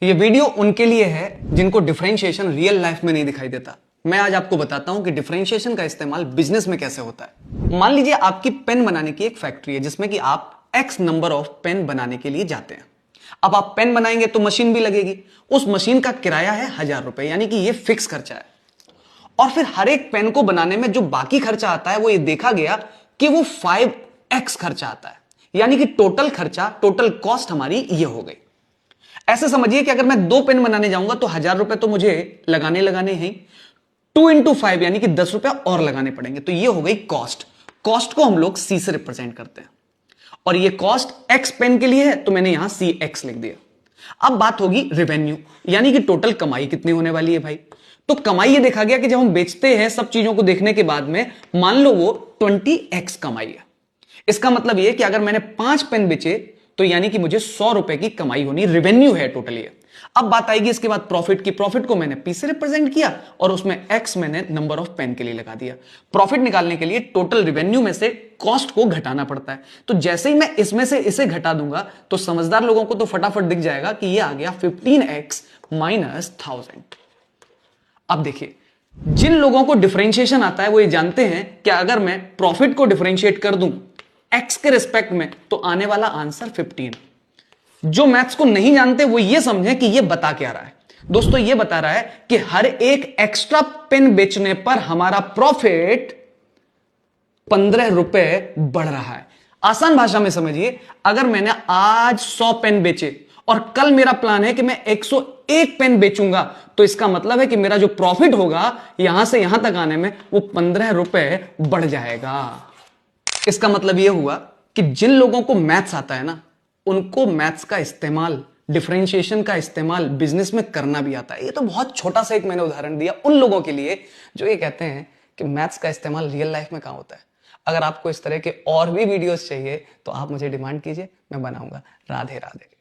ये वीडियो उनके लिए है जिनको डिफरेंशिएशन रियल लाइफ में नहीं दिखाई देता। मैं आज आपको बताता हूं कि डिफरेंशिएशन का इस्तेमाल बिजनेस में कैसे होता है। मान लीजिए आपकी पेन बनाने की एक फैक्ट्री है जिसमें कि आप एक्स नंबर ऑफ पेन बनाने के लिए जाते हैं। अब आप पेन बनाएंगे तो मशीन भी लगेगी। उस मशीन का किराया है 1000 रुपए, यानी कि यह फिक्स खर्चा है। और फिर हर एक पेन को बनाने में जो बाकी खर्चा आता है वो ये देखा गया कि वो 5x खर्चा आता है, यानी कि टोटल खर्चा, टोटल कॉस्ट हमारी ये हो गई। ऐसे समझिए कि अगर मैं 2 पेन बनाने जाऊंगा तो 1000 रुपए तो मुझे लगाने हैं। 2 into 5 यानी कि 10 रुपए और लगाने पड़ेंगे। तो ये हो गई कॉस्ट। कॉस्ट को हम लोग सी से रिप्रेजेंट करते हैं और ये कॉस्ट एक्स पेन के लिए है तो मैंने यहां सी एक्स लिख दिया। अब बात होगी रेवेन्यू, यानी कि टोटल कमाई कितनी होने वाली है भाई। तो कमाई ये देखा गया कि जब हम बेचते हैं सब चीजों को देखने के बाद में, मान लो वो 20x कमाई है। इसका मतलब ये कि अगर मैंने 5 पेन बेचे तो यानी कि मुझे 100 रुपए की कमाई होनी, रेवेन्यू है टोटली। अब बात आएगी इसके बाद प्रॉफिट की। प्रॉफिट को मैंने पी से रिप्रेजेंट किया और उसमें एक्स मैंने नंबर ऑफ पेन के लिए लगा दिया। प्रॉफिट निकालने के लिए टोटल रेवेन्यू में से कॉस्ट को घटाना पड़ता है। तो जैसे ही मैं इसमें से इसे घटा दूंगा तो समझदार लोगों को तो फटाफट दिख जाएगा कि ये आ गया 15x माइनस 1000। अब देखिए, जिन लोगों को डिफरेंशिएशन आता है वो ये जानते हैं कि अगर मैं प्रॉफिट को डिफरेंशिएट कर दूं एक्स के रिस्पेक्ट में तो आने वाला आंसर 15। जो मैथ्स को नहीं जानते वो ये समझे कि ये बता क्या रहा है। दोस्तों ये बता रहा है कि हर एक एक्स्ट्रा पेन बेचने पर हमारा प्रॉफिट 15 रुपए बढ़ रहा है। आसान भाषा में समझिए, अगर मैंने आज 100 पेन बेचे और कल मेरा प्लान है कि मैं 101 पेन बेचूंगा तो इसका मतलब है कि मेरा जो प्रॉफिट होगा यहां से यहां तक आने में वो 15 रुपए बढ़ जाएगा। इसका मतलब यह हुआ कि जिन लोगों को मैथ्स आता है ना, उनको मैथ्स का इस्तेमाल, डिफरेंशिएशन का इस्तेमाल बिजनेस में करना भी आता है। ये तो बहुत छोटा सा एक मैंने उदाहरण दिया उन लोगों के लिए जो ये कहते हैं कि मैथ्स का इस्तेमाल रियल लाइफ में कहां होता है। अगर आपको इस तरह के और भी वीडियोस चाहिए तो आप मुझे डिमांड कीजिए, मैं बनाऊंगा। राधे राधे।